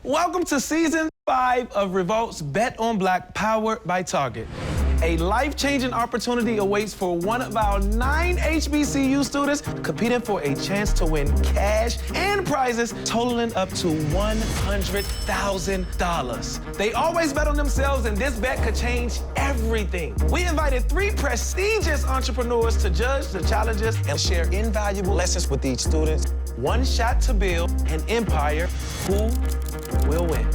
Welcome to Season 5 of Revolt's Bet on Black, powered by Target. A life-changing opportunity awaits for one of our 9 HBCU students competing for a chance to win cash and prizes totaling up to $100,000. They always bet on themselves, and this bet could change everything. We invited 3 prestigious entrepreneurs to judge the challenges and share invaluable lessons with each student. One shot to build an empire. Who will win?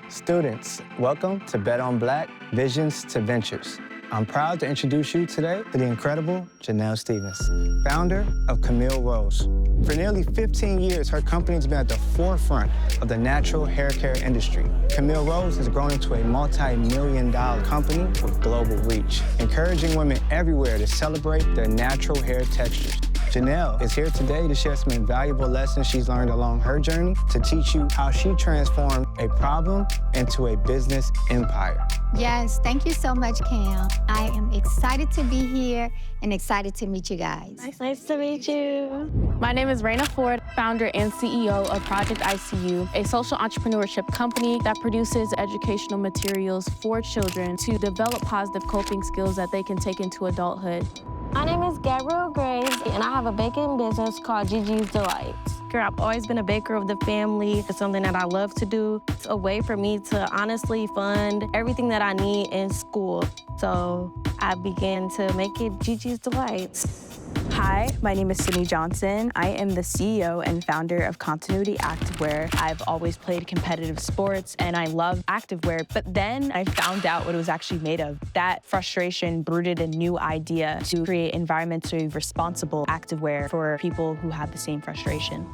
Students, welcome to Bet on Black, Visions to Ventures. I'm proud to introduce you today to the incredible Janell Stephens, founder of Camille Rose. For nearly 15 years, her company's been at the forefront of the natural hair care industry. Camille Rose has grown into a multi-million-dollar company with global reach, encouraging women everywhere to celebrate their natural hair textures. Janelle is here today to share some invaluable lessons she's learned along her journey to teach you how she transformed a problem into a business empire. Yes, thank you so much, Cam. I am excited to be here and excited to meet you guys. Nice to meet you. My name is Raina Ford, founder and CEO of Project ICU, a social entrepreneurship company that produces educational materials for children to develop positive coping skills that they can take into adulthood. My name is Gabrielle Graves, and I have a baking business called Gigi's Delights. I've always been a baker of the family. It's something that I love to do. It's a way for me to honestly fund everything that I need in school. So I began to make it Gigi's Delights. Hi, my name is Sydney Johnson. I am the CEO and founder of Continuity Activewear. I've always played competitive sports and I love activewear, but then I found out what it was actually made of. That frustration brooded a new idea to create environmentally responsible activewear for people who have the same frustration.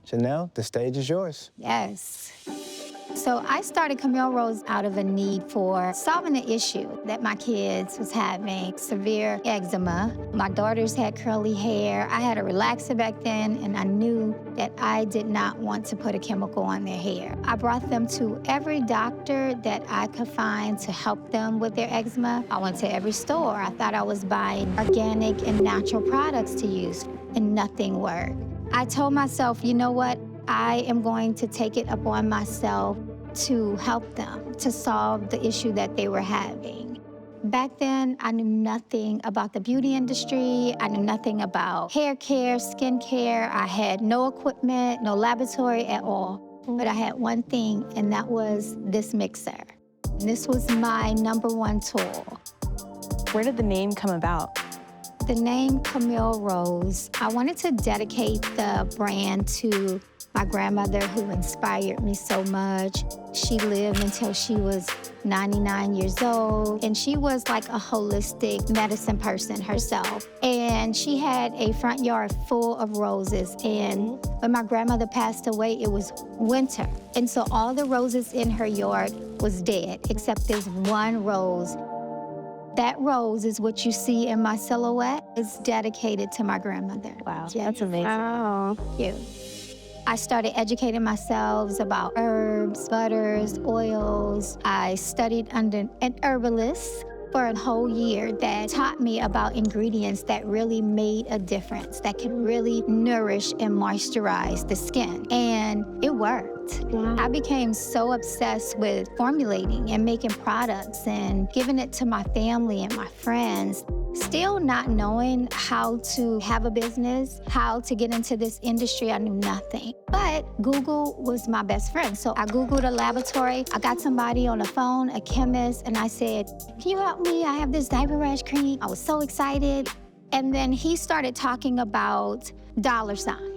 Janelle, the stage is yours. Yes. So I started Camille Rose out of a need for solving the issue that my kids was having, severe eczema. My daughters had curly hair. I had a relaxer back then, and I knew that I did not want to put a chemical on their hair. I brought them to every doctor that I could find to help them with their eczema. I went to every store. I thought I was buying organic and natural products to use, and nothing worked. I told myself, you know what? I am going to take it upon myself to help them, to solve the issue that they were having. Back then, I knew nothing about the beauty industry. I knew nothing about hair care, skin care. I had no equipment, no laboratory at all. But I had one thing, and that was this mixer. This was my #1 tool. Where did the name come about? The name Camille Rose, I wanted to dedicate the brand to my grandmother, who inspired me so much. She lived until she was 99 years old, and she was like a holistic medicine person herself. And she had a front yard full of roses, and when my grandmother passed away, it was winter. And so all the roses in her yard was dead, except this one rose. That rose is what you see in my silhouette. It's dedicated to my grandmother. Wow, Yeah. that's amazing. Wow. Thank you. I started educating myself about herbs, butters, oils. I studied under an herbalist for a whole year that taught me about ingredients that really made a difference, that could really nourish and moisturize the skin. And it worked. Wow. I became so obsessed with formulating and making products and giving it to my family and my friends. Still not knowing how to have a business, how to get into this industry, I knew nothing. But Google was my best friend. So I Googled a laboratory. I got somebody on the phone, a chemist, and I said, can you help me? I have this diaper rash cream. I was so excited. And then he started talking about dollar signs.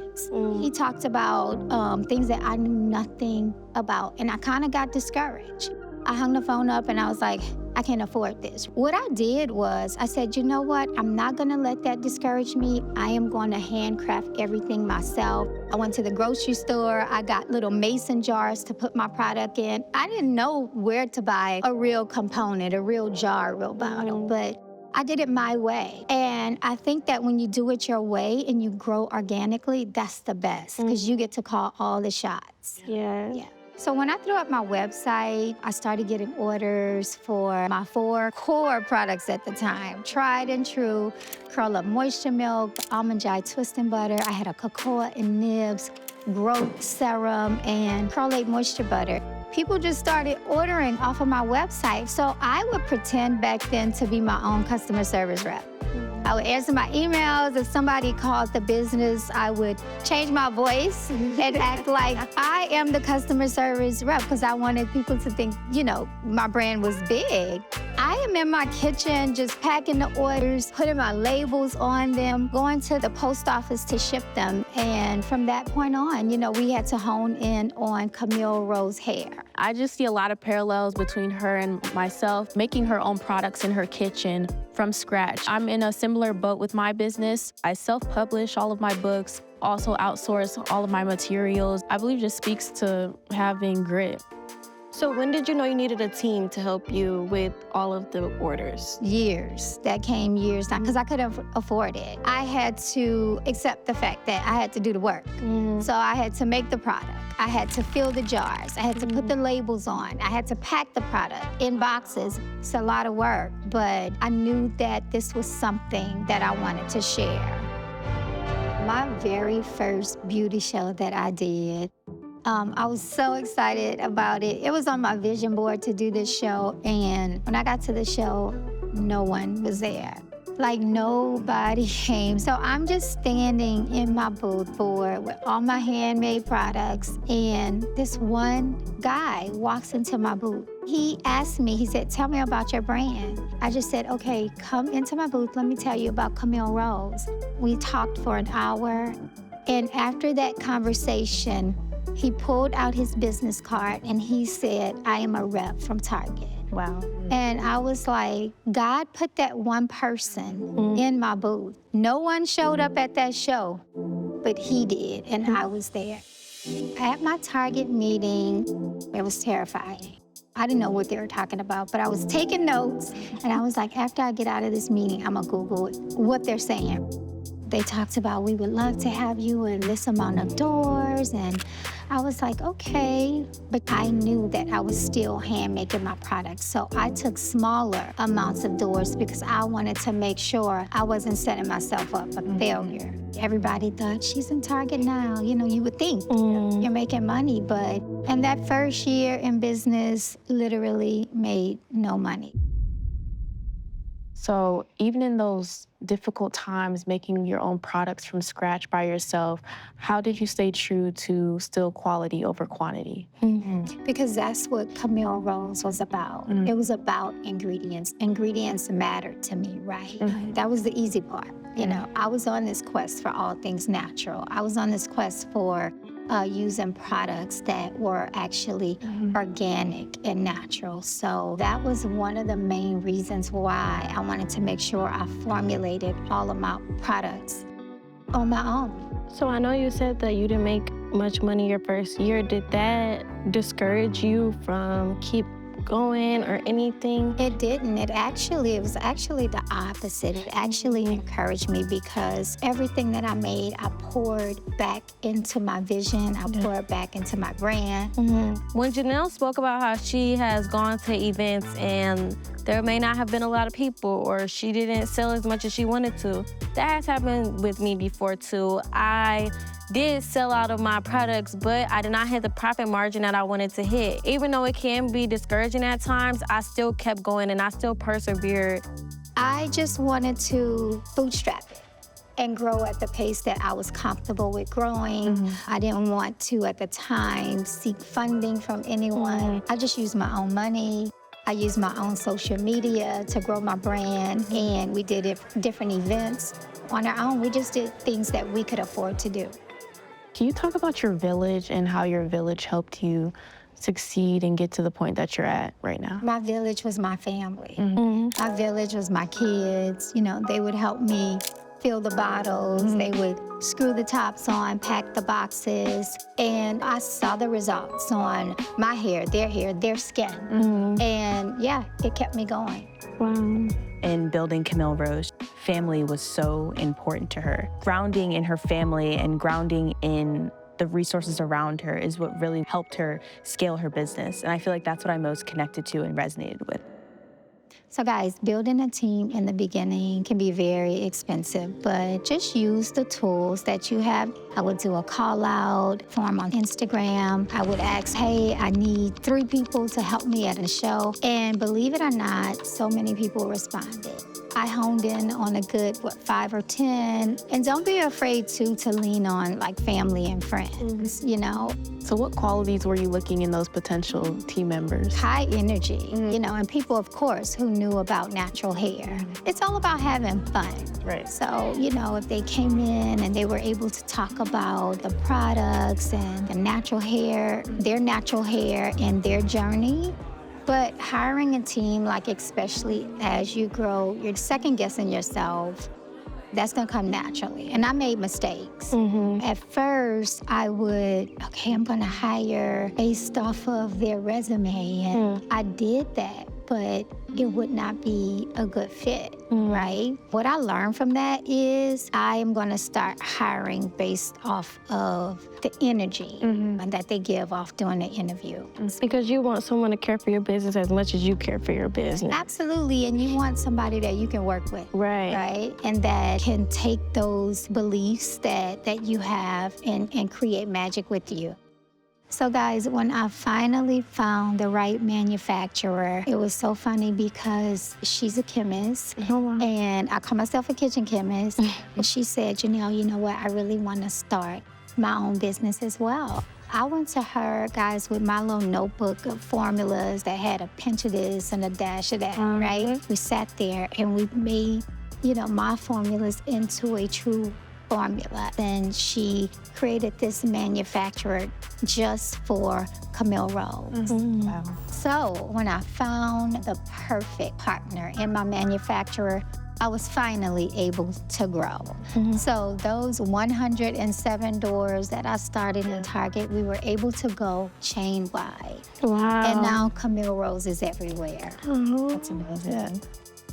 He talked about things that I knew nothing about, and I kind of got discouraged. I hung the phone up and I was like, I can't afford this. What I did was, I said, you know what? I'm not gonna let that discourage me. I am gonna handcraft everything myself. I went to the grocery store. I got little mason jars to put my product in. I didn't know where to buy a real component, a real jar, a real bottle, but I did it my way. And I think that when you do it your way and you grow organically, that's the best, because you get to call all the shots. Yeah. Yeah. So when I threw up my website, I started getting orders for my 4 core products at the time. Tried and true, Curl Up Moisture Milk, Almond Joy Twisting Butter. I had a cocoa and nibs, growth serum, and Curlate Moisture Butter. People just started ordering off of my website. So I would pretend back then to be my own customer service rep. I would answer my emails. If somebody called the business, I would change my voice and act like I am the customer service rep because I wanted people to think, you know, my brand was big. I am in my kitchen just packing the orders, putting my labels on them, going to the post office to ship them. And from that point on, you know, we had to hone in on Camille Rose hair. I just see a lot of parallels between her and myself, making her own products in her kitchen from scratch. I'm in a similar boat with my business. I self-publish all of my books, also outsource all of my materials. I believe just speaks to having grit. So when did you know you needed a team to help you with all of the orders? Years. That came years down because I couldn't afford it. I had to accept the fact that I had to do the work. So I had to make the product. I had to fill the jars. I had to put the labels on. I had to pack the product in boxes. It's a lot of work, but I knew that this was something that I wanted to share. My very first beauty show that I did, I was so excited about it. It was on my vision board to do this show, and when I got to the show, no one was there. Like, nobody came. So I'm just standing in my booth board with all my handmade products, and this one guy walks into my booth. He asked me, he said, "Tell me about your brand." I just said, "Okay, come into my booth, let me tell you about Camille Rose." We talked for an hour, and after that conversation, he pulled out his business card and he said, "I am a rep from Target." Wow. And I was like, God put that one person in my booth. No one showed up at that show, but he did, and I was there. At my Target meeting, it was terrifying. I didn't know what they were talking about, but I was taking notes, and I was like, after I get out of this meeting, I'm gonna Google what they're saying. They talked about, we would love to have you in this amount of doors, and I was like, okay, but I knew that I was still hand making my products, so I took smaller amounts of doors because I wanted to make sure I wasn't setting myself up for failure. Everybody thought, she's in Target now. You know, you would think you're making money, but in that first year in business, literally made no money. So even in those difficult times, making your own products from scratch by yourself, how did you stay true to still quality over quantity? Because that's what Camille Rose was about. It was about ingredients. Ingredients mattered to me, right? That was the easy part. You know, I was on this quest for all things natural. I was on this quest for using products that were actually organic and natural. So that was one of the main reasons why I wanted to make sure I formulated all of my products on my own. So I know you said that you didn't make much money your first year. Did that discourage you from keep going or anything? It didn't. It was actually the opposite. It actually encouraged me because everything that I made, I poured back into my vision. I poured back into my brand. When Janelle spoke about how she has gone to events and there may not have been a lot of people or she didn't sell as much as she wanted to, that has happened with me before too. I did sell out of my products, but I did not hit the profit margin that I wanted to hit. Even though it can be discouraging at times, I still kept going and I still persevered. I just wanted to bootstrap it and grow at the pace that I was comfortable with growing. I didn't want to, at the time, seek funding from anyone. I just used my own money. I used my own social media to grow my brand, and we did different events on our own. We just did things that we could afford to do. Can you talk about your village and how your village helped you succeed and get to the point that you're at right now? My village was my family. My village was my kids. You know, they would help me fill the bottles. They would screw the tops on, pack the boxes. And I saw the results on my hair, their skin. And yeah, it kept me going. Wow. In building Camille Rose, family was so important to her. Grounding in her family and grounding in The resources around her is what really helped her scale her business. And I feel like that's what I'm most connected to and resonated with. So guys, building a team in the beginning can be very expensive, but just use the tools that you have. I would do a call out form on Instagram. I would ask, hey, I need 3 people to help me at a show. And believe it or not, so many people responded. I honed in on a good, 5 or 10. And don't be afraid to lean on like family and friends, you know? So what qualities were you looking in those potential team members? High energy, you know, and people, of course, who knew about natural hair. It's all about having fun. Right. So, you know, if they came in and they were able to talk about the products and the natural hair, their natural hair and their journey. But hiring a team, like especially as you grow, you're second guessing yourself. That's gonna come naturally. And I made mistakes. At first, I would, okay, I'm gonna hire based off of their resume. And I did that, but it would not be a good fit, right? What I learned from that is I am gonna start hiring based off of the energy that they give off during the interview. Because you want someone to care for your business as much as you care for your business. Absolutely, and you want somebody that you can work with. Right. And that can take those beliefs that you have and create magic with you. So guys, when I finally found the right manufacturer, it was so funny because she's a chemist, and I call myself a kitchen chemist, and she said, Janelle, you know what, I really want to start my own business as well. I went to her, guys, with my little notebook of formulas that had a pinch of this and a dash of that, right? We sat there and we made, you know, my formulas into a true formula. Then she created this manufacturer just for Camille Rose. Wow. So when I found the perfect partner in my manufacturer, I was finally able to grow. So those 107 doors that I started in Target, we were able to go chain-wide. Wow. And now Camille Rose is everywhere. That's amazing.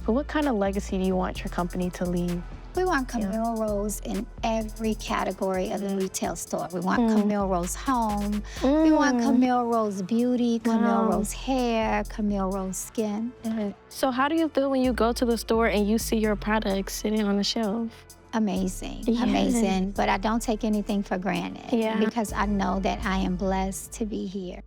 But what kind of legacy do you want your company to leave? We want Camille Rose in every category of the retail store. We want Camille Rose Home. We want Camille Rose Beauty, Camille Rose Hair, Camille Rose Skin. So how do you feel when you go to the store and you see your products sitting on the shelf? Amazing, Yes. amazing. But I don't take anything for granted Yeah. because I know that I am blessed to be here.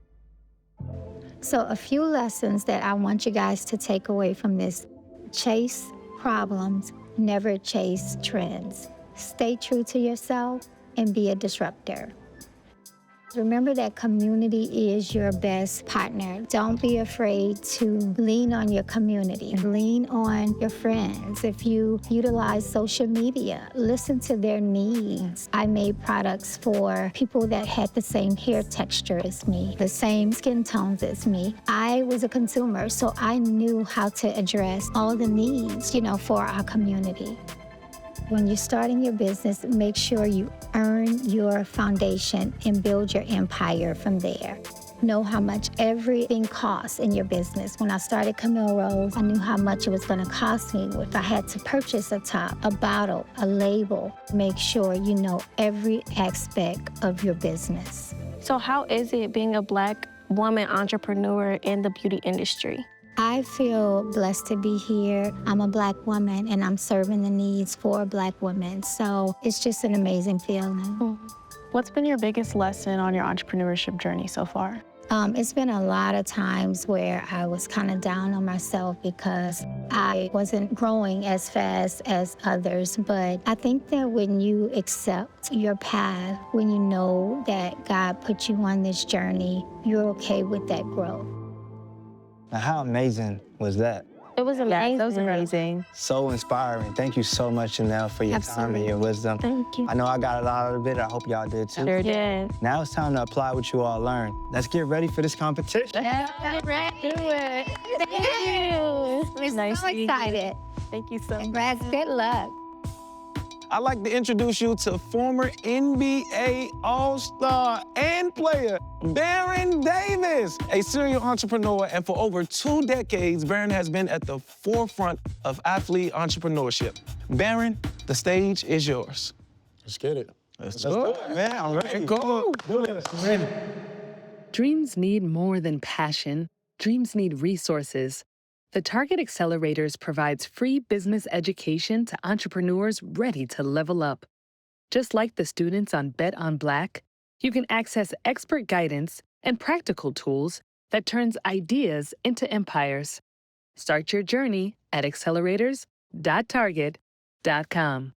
So a few lessons that I want you guys to take away from this. Chase problems, never chase trends. Stay true to yourself and be a disruptor. Remember that community is your best partner. Don't be afraid to lean on your community. Lean on your friends. If you utilize social media, listen to their needs. I made products for people that had the same hair texture as me, the same skin tones as me. I was a consumer, so I knew how to address all the needs, you know, for our community. When you're starting your business, make sure you earn your foundation and build your empire from there. Know how much everything costs in your business. When I started Camille Rose, I knew how much it was gonna cost me if I had to purchase a top, a bottle, a label. Make sure you know every aspect of your business. So how is it being a Black woman entrepreneur in the beauty industry? I feel blessed to be here. I'm a Black woman and I'm serving the needs for Black women. So it's just an amazing feeling. What's been your biggest lesson on your entrepreneurship journey so far? It's been a lot of times where I was kind of down on myself because I wasn't growing as fast as others. But I think that when you accept your path, when you know that God put you on this journey, you're okay with that growth. Now, how amazing was that? It was amazing. That was amazing. So inspiring. Thank you so much, Janelle, for your time and your wisdom. Thank you. I know I got a lot out of it. I hope y'all did too. Sure did. Yeah. Now it's time to apply what you all learned. Let's get ready for this competition. Let's do it. Thank you. We're Nice so to be here. excited. Thank you so much. Congrats, good luck. I'd like to introduce you to former NBA All-Star and player, Baron Davis, a serial entrepreneur, and for over 2 decades, Baron has been at the forefront of athlete entrepreneurship. Baron, the stage is yours. Let's get it. Let's do it, man. I'm ready. Go. Do it. I'm ready. Dreams need more than passion. Dreams need resources. The Target Accelerators provides free business education to entrepreneurs ready to level up. Just like the students on Bet on Black, you can access expert guidance and practical tools that turns ideas into empires. Start your journey at accelerators.target.com.